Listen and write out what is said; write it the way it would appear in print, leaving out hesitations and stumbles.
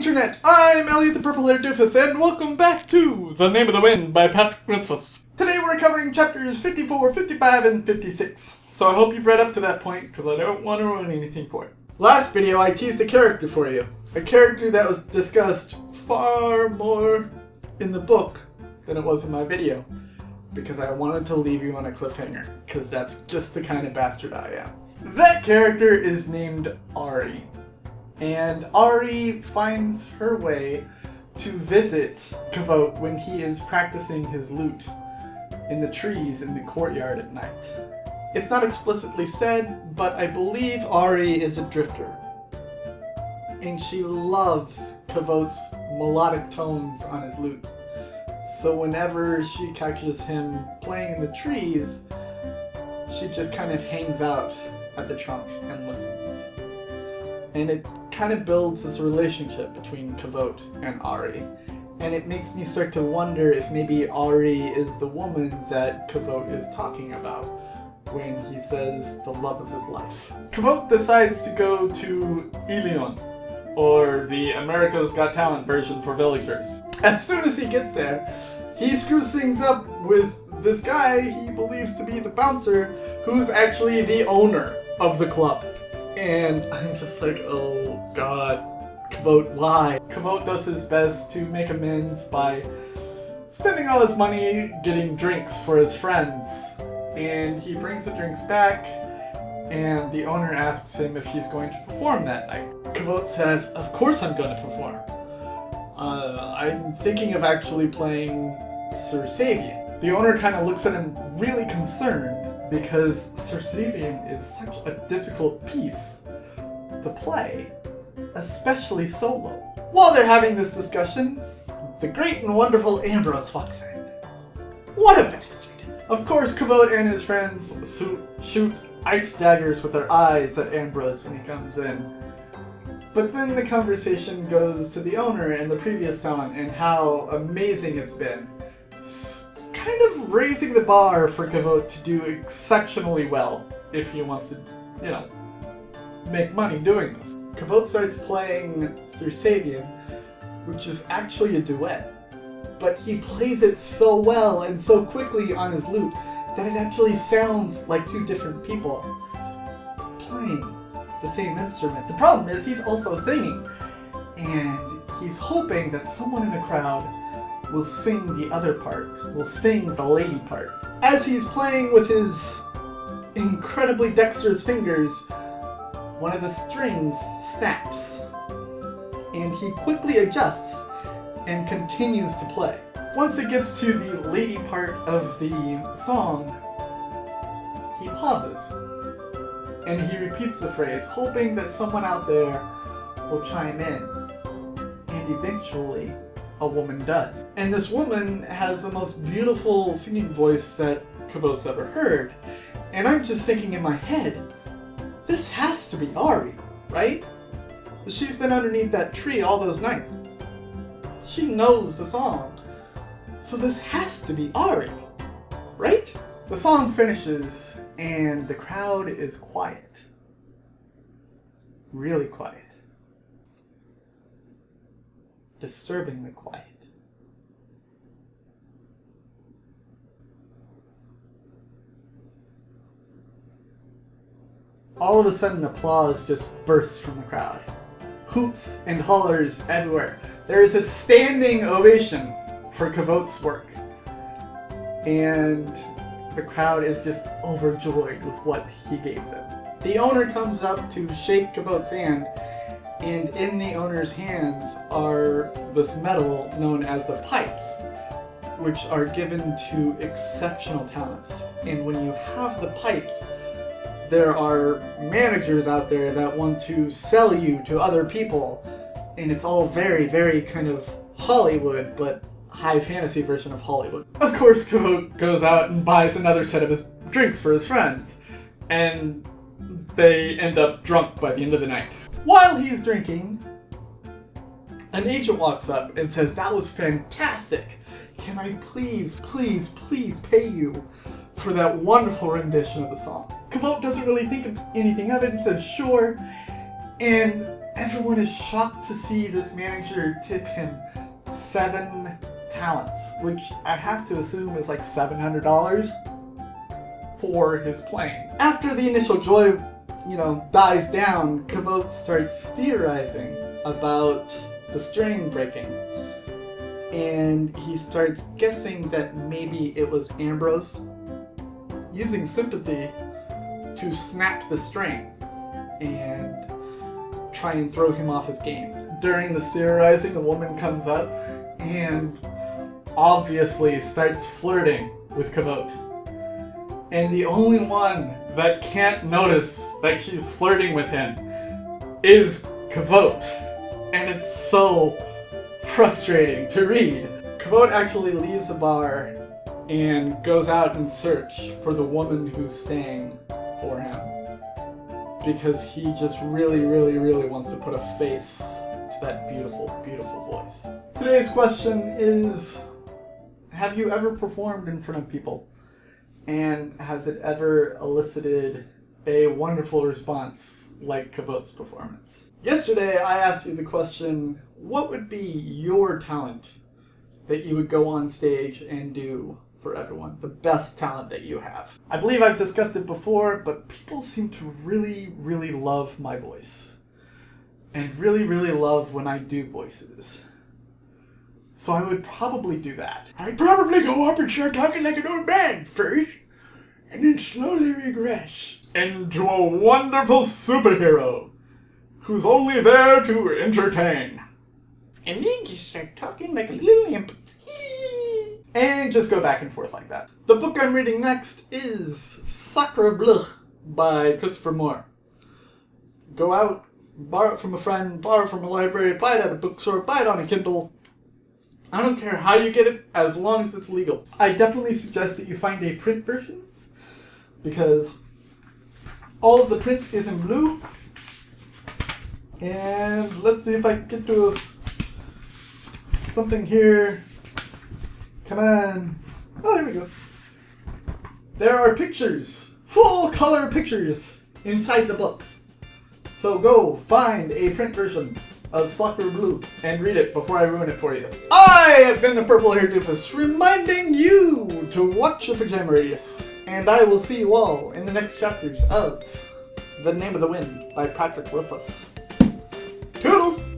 Internet! I'm Elliot the Purple-Haired Doofus, and welcome back to The Name of the Wind by Patrick Rothfuss. Today we're covering chapters 54, 55, and 56. So I hope you've read up to that point, because I don't want to ruin anything for it. Last video I teased a character for you. A character that was discussed far more in the book than it was in my video. Because I wanted to leave you on a cliffhanger, because that's just the kind of bastard I am. That character is named Ari. And Ari finds her way to visit Kvothe when he is practicing his lute in the trees in the courtyard at night. It's not explicitly said, but I believe Ari is a drifter. And she loves Kvothe's melodic tones on his lute. So whenever she catches him playing in the trees, she just kind of hangs out at the trunk and listens. And it kind of builds this relationship between Kvothe and Ari. And it makes me start to wonder if maybe Ari is the woman that Kvothe is talking about when he says the love of his life. Kvothe decides to go to Ilion, Or the America's Got Talent version for villagers. As soon as he gets there, he screws things up with this guy he believes to be the bouncer, who's actually the owner of the club. And I'm just like, oh god, Kvothe, why? Kvothe does his best to make amends by spending all his money getting drinks for his friends. And he brings the drinks back, and the owner asks him if he's going to perform that night. Kvothe says, of course I'm going to perform. I'm thinking of actually playing Sir Savian. The owner kind of looks at him really concerned because Sir Savian is such a difficult piece to play, especially solo. While they're having this discussion, the great and wonderful Ambrose walks in. What a bastard! Of course, Kvothe and his friends shoot ice daggers with their eyes at Ambrose when he comes in. But then the conversation goes to the owner and the previous town and how amazing it's been. Kind of raising the bar for Kvothe to do exceptionally well if he wants to, make money doing this. Kvothe starts playing Sir Savian, which is actually a duet. But he plays it so well and so quickly on his lute that it actually sounds like two different people playing the same instrument. The problem is he's also singing, and he's hoping that someone in the crowd will sing the other part, will sing the lady part. As he's playing with his incredibly dexterous fingers, one of the strings snaps, and he quickly adjusts and continues to play. Once it gets to the lady part of the song, he pauses, and he repeats the phrase, hoping that someone out there will chime in. And eventually, a woman does. And this woman has the most beautiful singing voice that Kvothe's ever heard. And I'm just thinking in my head, this has to be Ari, right? She's been underneath that tree all those nights. She knows the song. So this has to be Ari, right? The song finishes and the crowd is quiet. Really quiet. Disturbingly quiet. All of a sudden, applause just bursts from the crowd. Hoots and hollers everywhere. There is a standing ovation for Kvothe's work. And the crowd is just overjoyed with what he gave them. The owner comes up to shake Kvothe's hand, and in the owner's hands are this metal known as the pipes, which are given to exceptional talents. And when you have the pipes, there are managers out there that want to sell you to other people, and it's all very, very kind of Hollywood, but high fantasy version of Hollywood. Of course, Kvothe goes out and buys another set of his drinks for his friends, and they end up drunk by the end of the night. While he's drinking, an agent walks up and says, "That was fantastic. Can I please, please, please pay you for that wonderful rendition of the song?" Kvothe doesn't really think of anything of it and says, "Sure." And Everyone is shocked to see this manager tip him 7 talents, which I have to assume is like $700 for his plane. After the initial joy, dies down, Kvothe starts theorizing about the string breaking. And he starts guessing that maybe it was Ambrose using sympathy to snap the string and try and throw him off his game. During this theorizing, a woman comes up and obviously starts flirting with Kvothe. And the only one that can't notice that she's flirting with him is Kvothe. And it's so frustrating to read. Kvothe actually leaves the bar and goes out in search for the woman who sang for him, because he just really, really, really wants to put a face to that beautiful, beautiful voice. Today's question is, have you ever performed in front of people? And has it ever elicited a wonderful response like Kvothe's performance? Yesterday I asked you the question, what would be your talent that you would go on stage and do for everyone? The best talent that you have. I believe I've discussed it before, but people seem to really, really love my voice. And really, really love when I do voices. So I would probably do that. I'd probably go up and start talking like an old man first, and then slowly regress into a wonderful superhero who's only there to entertain. And then just start talking like a little imp. And just go back and forth like that. The book I'm reading next is Sacre Bleu by Christopher Moore. Go out, borrow it from a friend, borrow it from a library, buy it at a bookstore, buy it on a Kindle. I don't care how you get it, as long as it's legal. I definitely suggest that you find a print version, because all of the print is in blue. And let's see if I can get to something here. Come on. Oh, there we go. There are pictures, full color pictures, inside the book. So go find a print version of Sacre Bleu and read it before I ruin it for you. I have been the Purple Hair Doofus, reminding you to watch your Pajama Radius. And I will see you all in the next chapters of The Name of the Wind by Patrick Rothfuss. Toodles!